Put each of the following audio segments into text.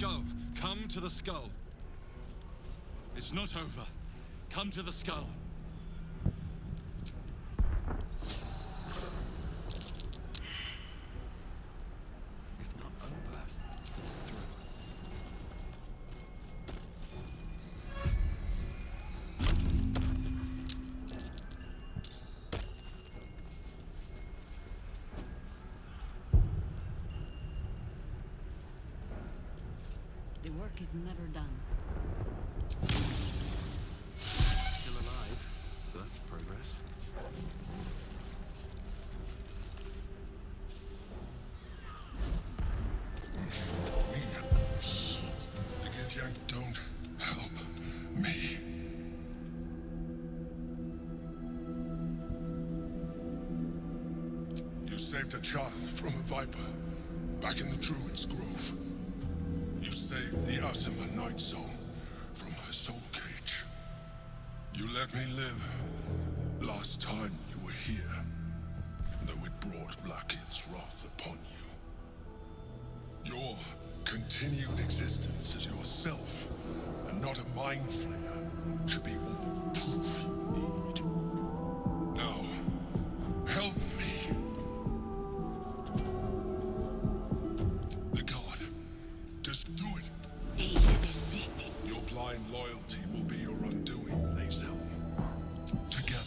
skull. Come to the skull. It's not over. Come to the skull. If not over, through. The work is never done. Still alive, so that's progress. Shit. The Githyank don't help me. You saved a child from a viper back in the Druid's Grove. You saved the Asima Night Zone from her soul cage. You let me live last time you were here, though it brought Vlaakith's wrath upon you. Your continued existence as yourself, and not a mind flayer, should be all the proof you need. Now, help me. The god. Just do it. Your blind loyalty will be your undoing, Lae'zel. Together.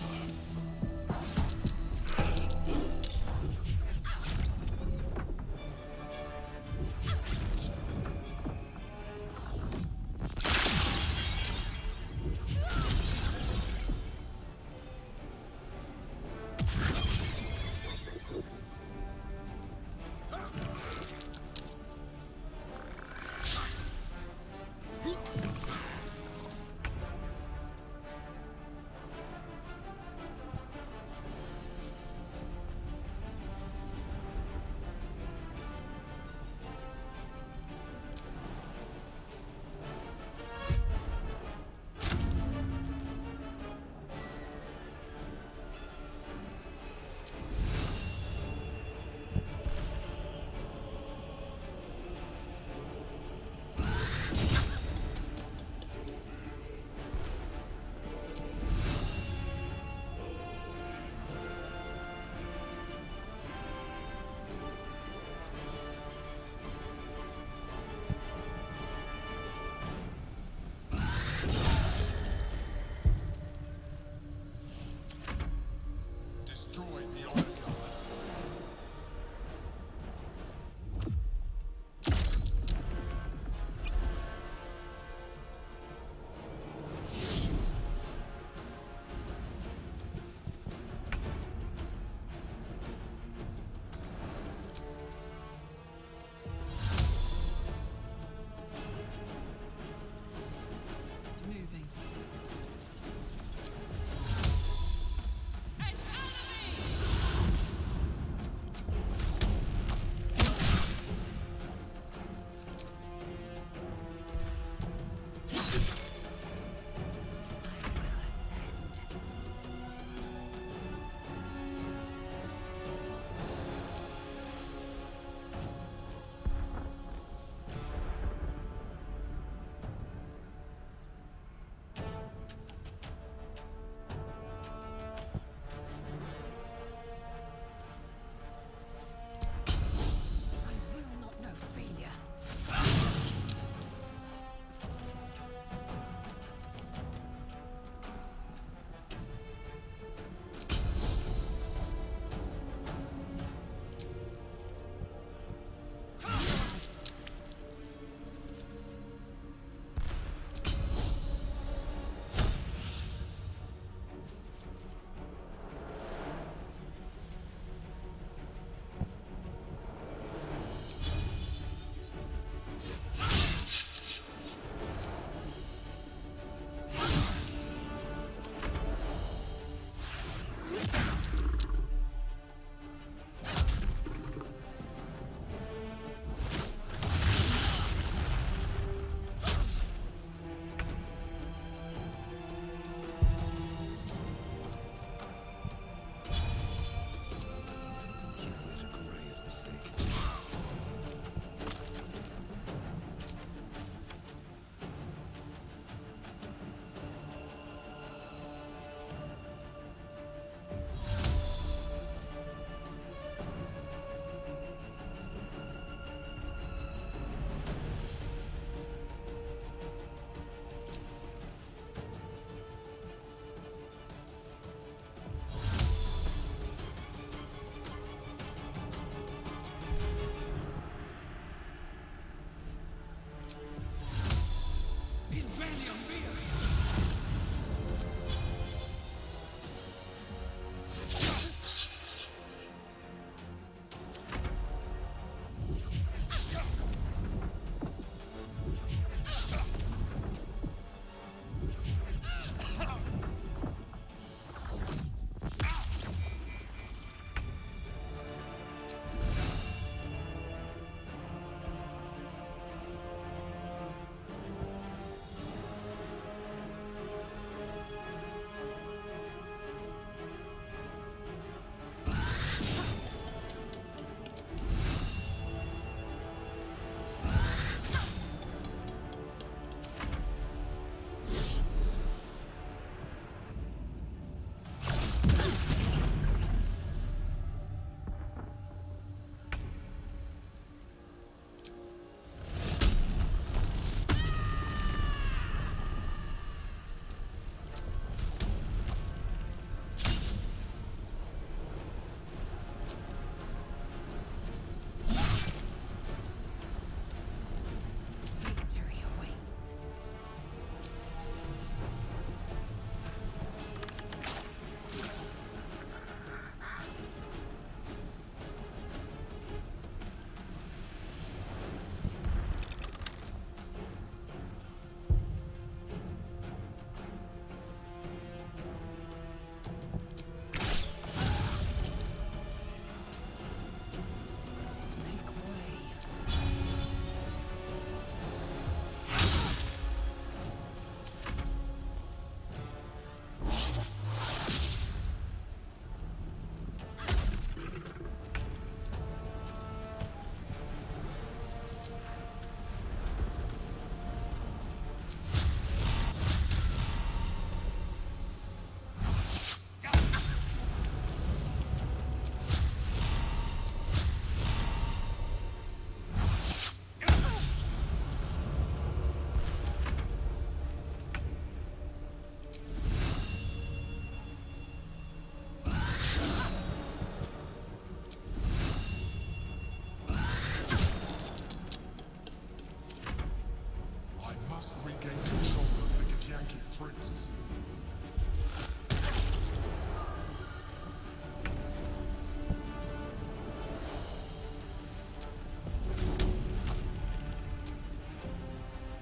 must regain control of the Githyanki prince.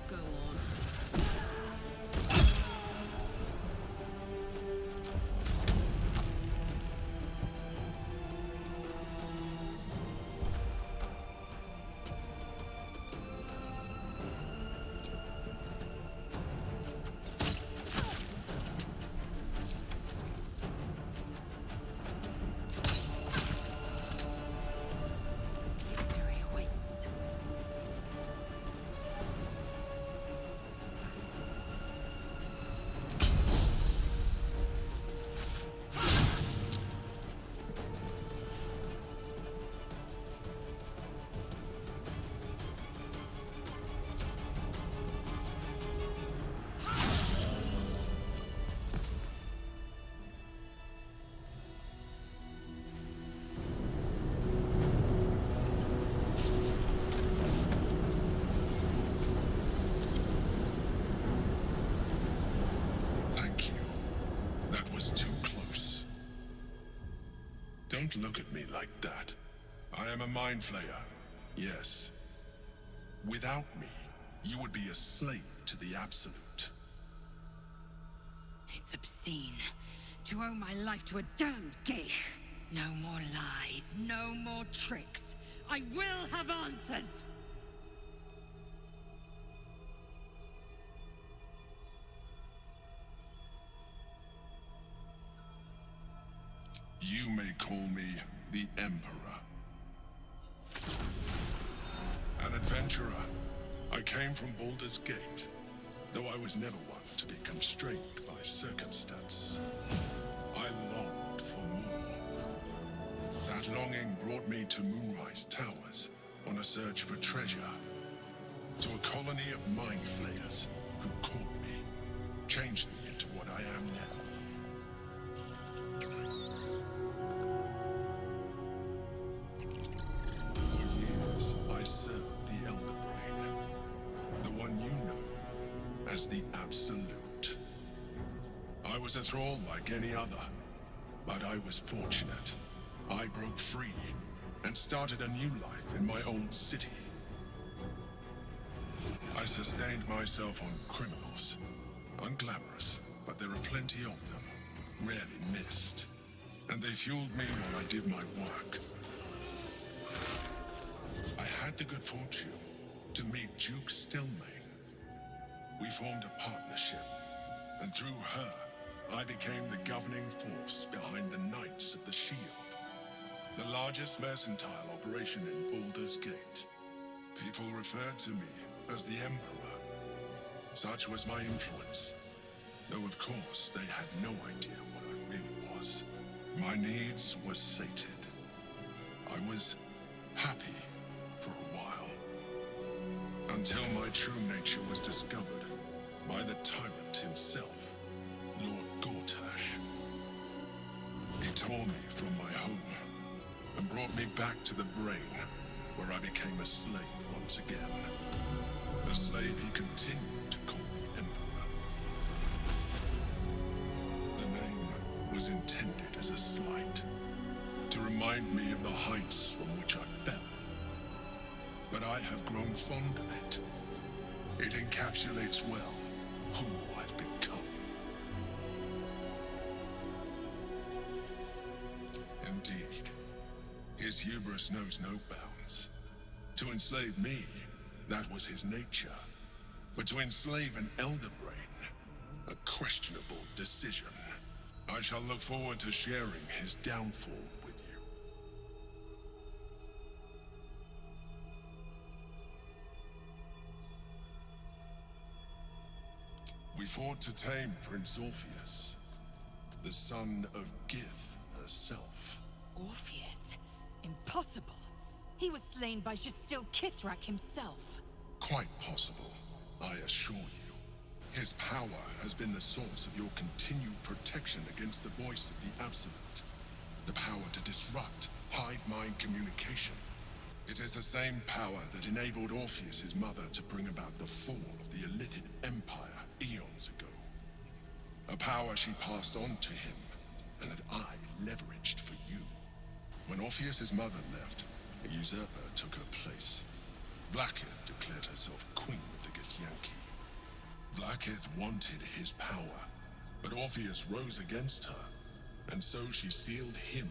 Go on. Victory awaits. Thank you. That was too close. Don't look at me like that. I am a mind flayer. Yes. Without me, you would be a slave to the Absolute. It's obscene to owe my life to a damned geich. No more lies, no more tricks. I will have answers. You may call me the Emperor. An adventurer. I came from Baldur's Gate, though I was never one to be constrained by circumstance. I longed for more. That longing brought me to Moonrise Towers on a search for treasure. To a colony of mind flayers who caught me, changed me into what I am now. For years, I served the Elder Brain, the one you know as the Absolute. I was a thrall like any other, but I was fortunate. I broke free and started a new life in my old city. I sustained myself on criminals. Unglamorous, but there are plenty of them, rarely missed. And they fueled me while I did my work. I had the good fortune to meet Duke Stillmain. We formed a partnership, and through her, I became the governing force behind the Knights of the Shield, the largest mercantile operation in Baldur's Gate. People referred to me as the Emperor. Such was my influence, though of course they had no idea what I really was. My needs were sated. I was happy for a while, until my true nature was discovered by the tyrant himself, Lord Gortash. He tore me from my home and brought me back to the Brain, where I became a slave once again. A slave he continued to call me Emperor. The name was intended as a slight, to remind me of the heights from which I fell. But I have grown fond of it. It encapsulates well who I've become. Indeed, his hubris knows no bounds. To enslave me, that was his nature. But to enslave an Elder Brain, a questionable decision. I shall look forward to sharing his downfall with you. We fought to tame Prince Orpheus, the son of Gith herself. Orpheus? Impossible. He was slain by Shastil Kithrak himself. Quite possible, I assure you. His power has been the source of your continued protection against the voice of the Absolute. The power to disrupt hive-mind communication. It is the same power that enabled Orpheus's mother to bring about the fall of the Elite. Illithid Empire eons ago. A power she passed on to him, and that I leveraged for you. When Orpheus's mother left, a usurper took her place. Blackith declared herself queen of the Githyanki. Blackith wanted his power, but Orpheus rose against her, and so she sealed him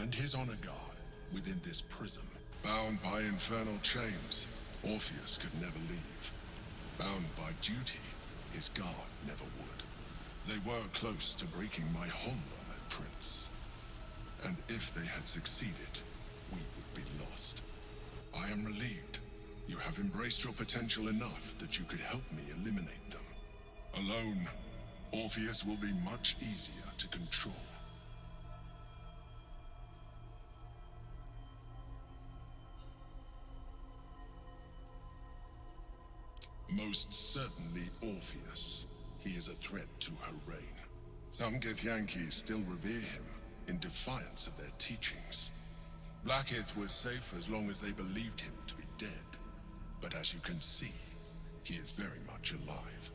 and his honor guard within this prison. Bound by infernal chains, Orpheus could never leave. Bound by duty, his guard never would. They were close to breaking my hold on that prince. And if they had succeeded, we would be lost. I am relieved. You have embraced your potential enough that you could help me eliminate them. Alone, Orpheus will be much easier to control. Most certainly Orpheus. He is a threat to her reign. Some Githyanki still revere him in defiance of their teachings. Blackith was safe as long as they believed him to be dead. But as you can see, he is very much alive.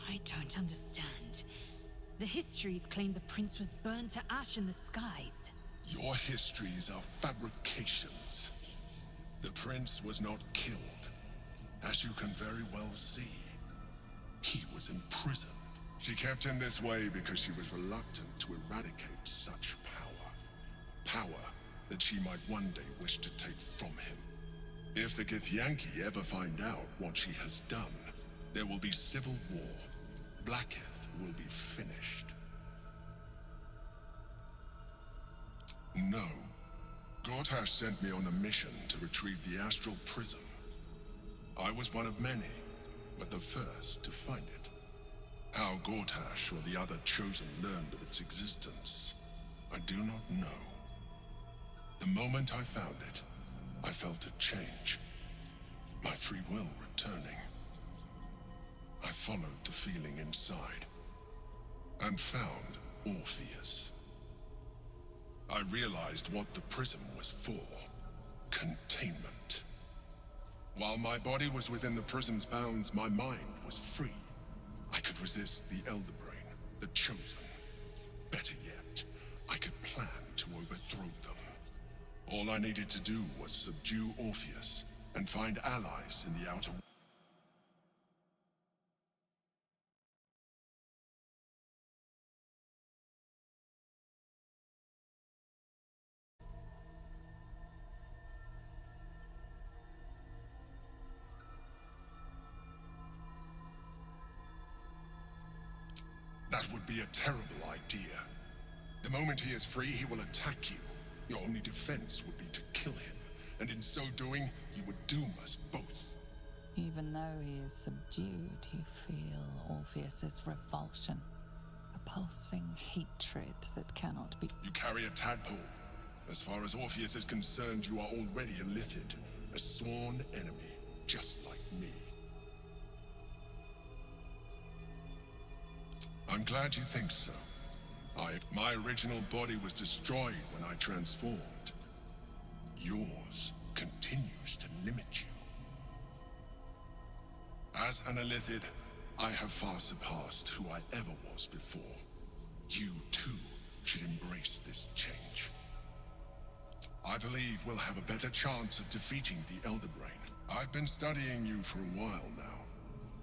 I don't understand. The histories claim the prince was burned to ash in the skies. Your histories are fabrications. The prince was not killed. As you can very well see, he was in prison. She kept him this way because she was reluctant to eradicate such power. Power that she might one day wish to take from him. If the Githyanki ever find out what she has done, there will be civil war. Blackith will be finished. No. Gortash sent me on a mission to retrieve the astral prism. I was one of many, but the first to find it. How Gortash or the other Chosen learned of its existence, I do not know. The moment I found it, I felt a change. My free will returning. I followed the feeling inside, and found Orpheus. I realized what the prism was for. Containment. While my body was within the prison's bounds, my mind was free. I could resist the Elder Brain, the Chosen. Better yet, I could plan to overthrow them. All I needed to do was subdue Orpheus and find allies in the outer world. That would be a terrible idea. The moment he is free, he will attack you. Your only defense would be to kill him, and in so doing, you would doom us both. Even though he is subdued, you feel Orpheus's revulsion. A pulsing hatred that cannot be... You carry a tadpole. As far as Orpheus is concerned, you are already a Illithid, a sworn enemy, just like me. I'm glad you think so. My original body was destroyed when I transformed. Yours continues to limit you. As an Illithid, I have far surpassed who I ever was before. You, too, should embrace this change. I believe we'll have a better chance of defeating the Elder Brain. I've been studying you for a while now.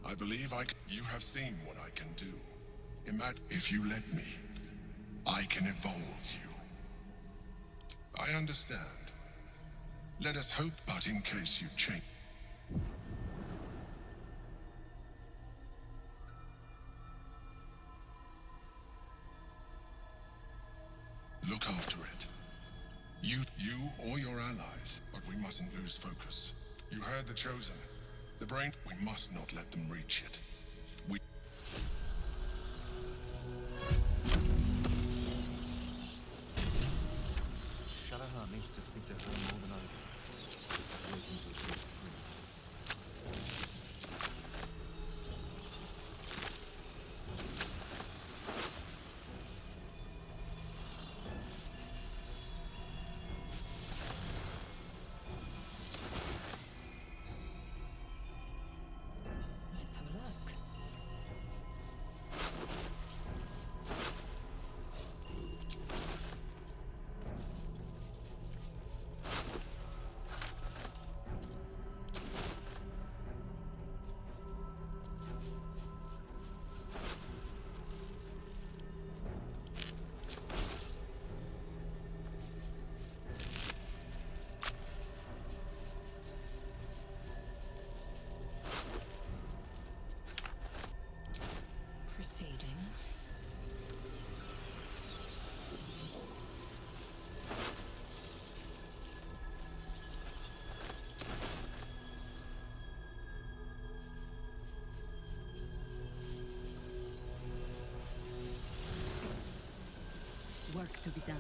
I believe you have seen what I can do. Imagine if you let me, I can evolve you. I understand. Let us hope, but in case you change. Look after it. You or your allies, but we mustn't lose focus. You heard the Chosen. The Brain, we must not let them reach it. Shadowheart needs to speak to her more than I do. Wait until she's free. Let's have a work to be done.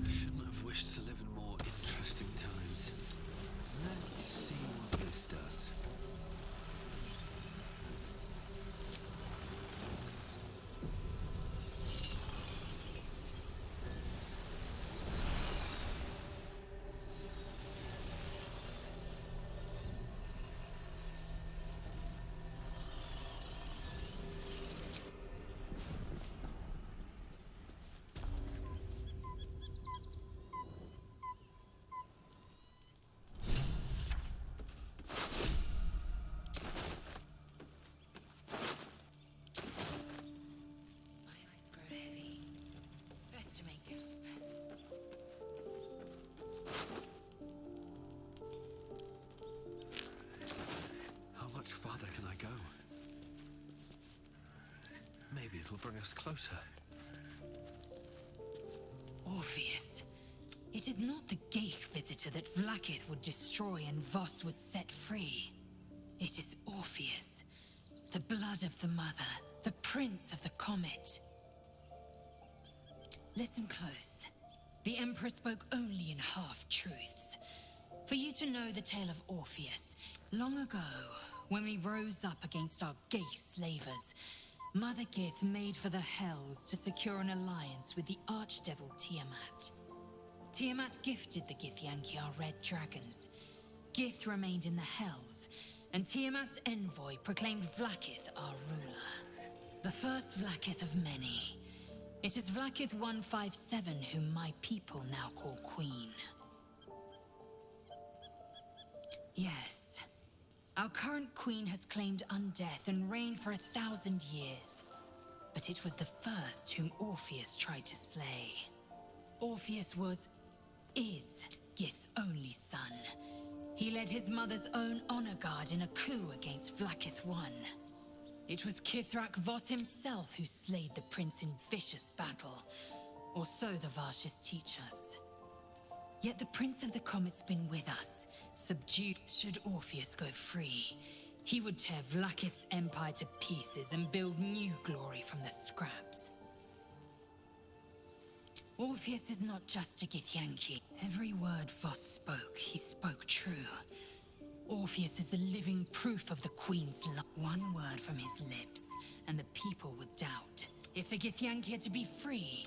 Shouldn't have wished to live in more interesting times. Let's see what this does. My eyes grow heavy. Best to make up. How much farther can I go? Maybe it'll bring us closer. Orpheus. It is not the Geich visitor that Vlaakith would destroy and Voss would set free. It is Orpheus, the blood of the mother, the prince of the comet. Listen close. The Emperor spoke only in half-truths. For you to know the tale of Orpheus, long ago, when we rose up against our Geich slavers, Mother Gith made for the Hells to secure an alliance with the archdevil Tiamat. Tiamat gifted the Githyanki our red dragons. Gith remained in the Hells, and Tiamat's envoy proclaimed Vlaakith our ruler. The first Vlaakith of many. It is Vlaakith 157 whom my people now call Queen. Yes. Our current queen has claimed undeath and reigned for 1,000 years. But it was the first whom Orpheus tried to slay. Orpheus is Gith's only son. He led his mother's own honor guard in a coup against Vlaakith I. It was Kithrak Voss himself who slayed the prince in vicious battle, or so the Varshas teach us. Yet the Prince of the Comet's been with us, subdued. Should Orpheus go free, he would tear Vlaakith's empire to pieces and build new glory from the scraps. Orpheus is not just a Githyanki. Every word Voss spoke, he spoke true. Orpheus is the living proof of the Queen's love. One word from his lips, and the people would doubt. If the Githyanki are to be free,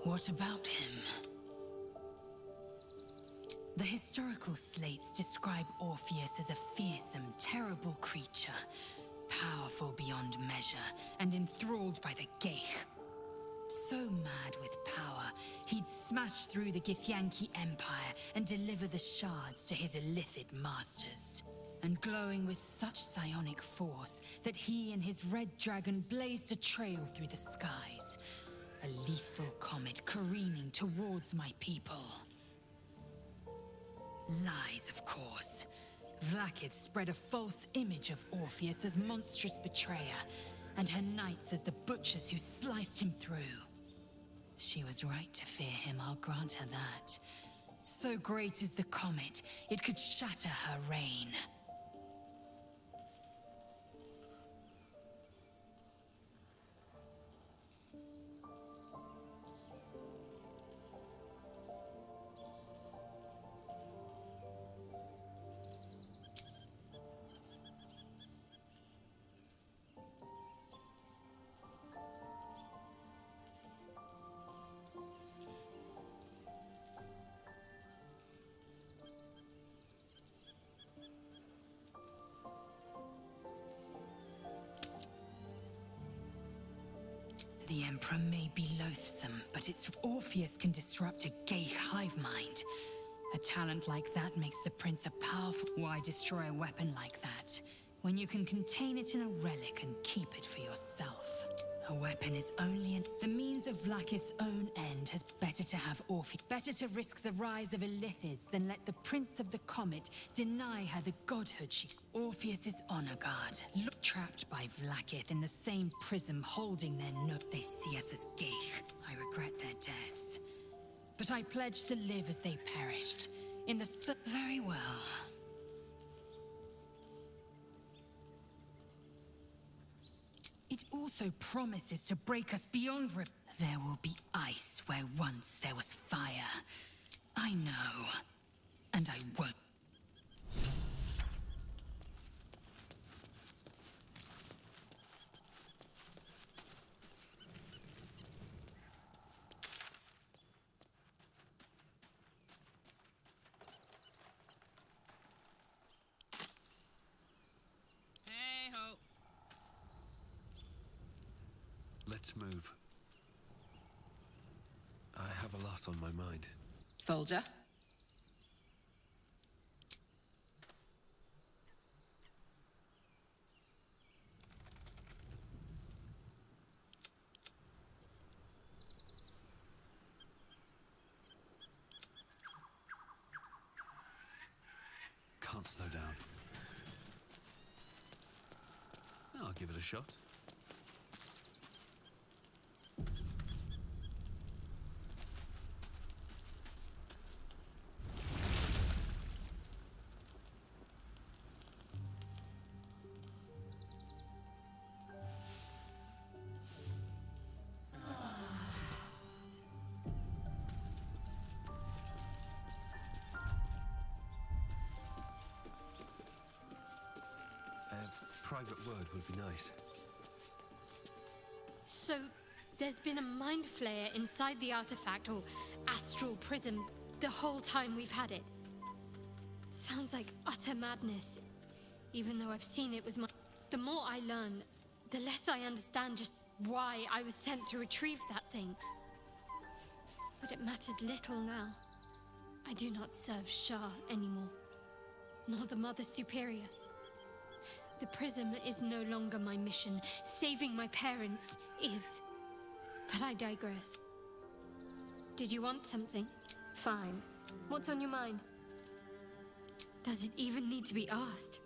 what about him? The historical slates describe Orpheus as a fearsome, terrible creature, powerful beyond measure, and enthralled by the Geich. So mad with power, he'd smash through the Githyanki Empire and deliver the shards to his illithid masters. And glowing with such psionic force that he and his red dragon blazed a trail through the skies. A lethal comet careening towards my people. Lies, of course. Vlaakith spread a false image of Orpheus as monstrous betrayer, and her knights as the butchers who sliced him through. She was right to fear him, I'll grant her that. So great is the comet, it could shatter her reign. The Emperor may be loathsome, but its Orpheus can disrupt a gay hive mind. A talent like that makes the Prince a powerful... Why destroy a weapon like that, when you can contain it in a relic and keep it for yourself? A weapon is only the means of Vlaakith's own end has better to have Orpheus. Better to risk the rise of Illithids than let the Prince of the Comet deny her the godhood she... Orpheus's honor guard, look trapped by Vlaakith in the same prism holding their note. They see us as Geich. I regret their deaths. But I pledge to live as they perished. In the very well. It also promises to break us beyond There will be ice where once there was fire. I know. And I won't. Hey-ho. Let's move. I have a lot on my mind. Soldier? Can't slow down. I'll give it a shot. Private word would be nice. So, there's been a mind flayer inside the artifact, or astral prism, the whole time we've had it. Sounds like utter madness, even though I've seen it with my... The more I learn, the less I understand just why I was sent to retrieve that thing. But it matters little now. I do not serve Shah anymore, nor the Mother Superior. The prism is no longer my mission. Saving my parents is. But I digress. Did you want something? Fine. What's on your mind? Does it even need to be asked?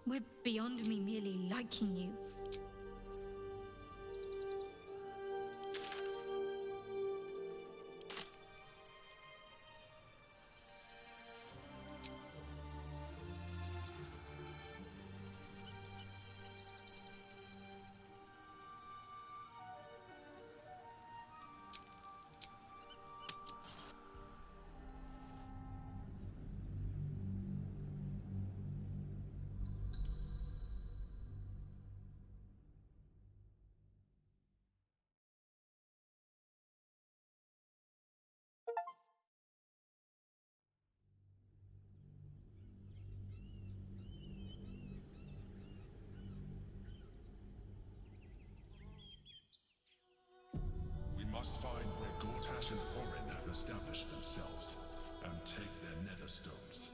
We're beyond me merely liking you. We must find where Gortash and Orin have established themselves, and take their nether stones.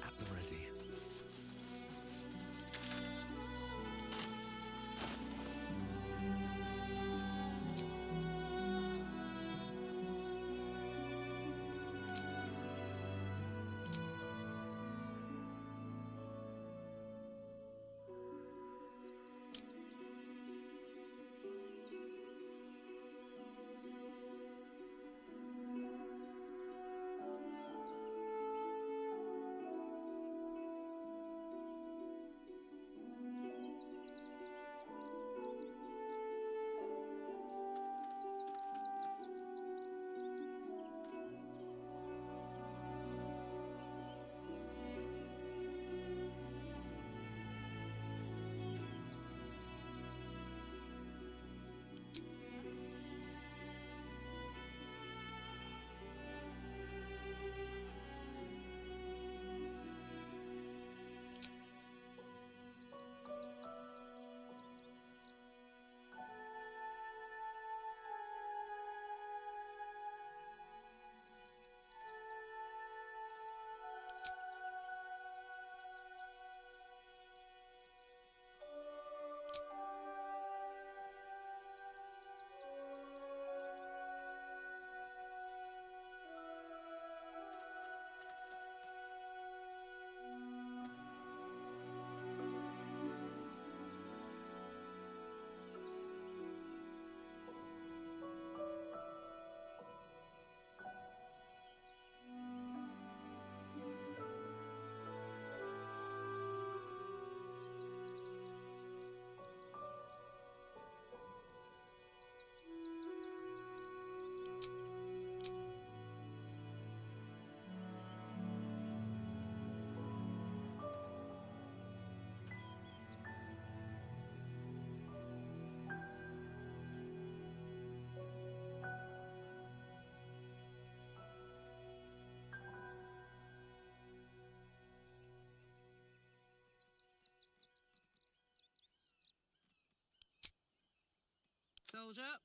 At the ready. Soldier.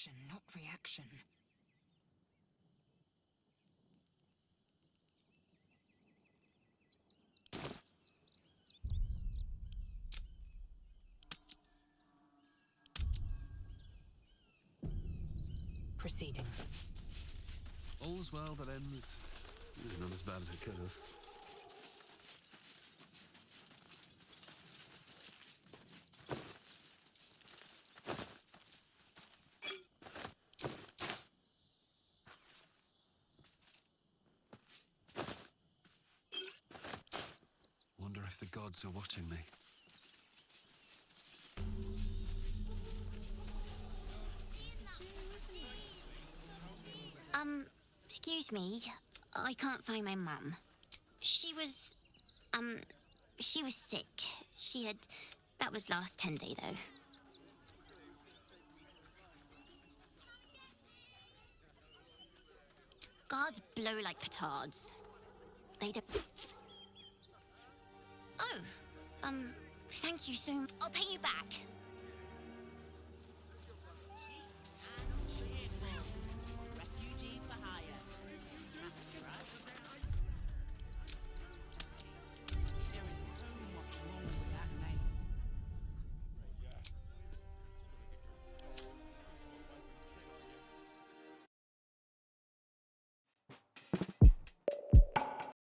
action, not reaction. Proceeding. All's well that ends. Not as bad as it could have. Wonder if the gods are watching me. Excuse me. I can't find my mum. She was sick. That was last 10-day, though. Guards blow like petards. They do. Oh, thank you so much. I'll pay you back.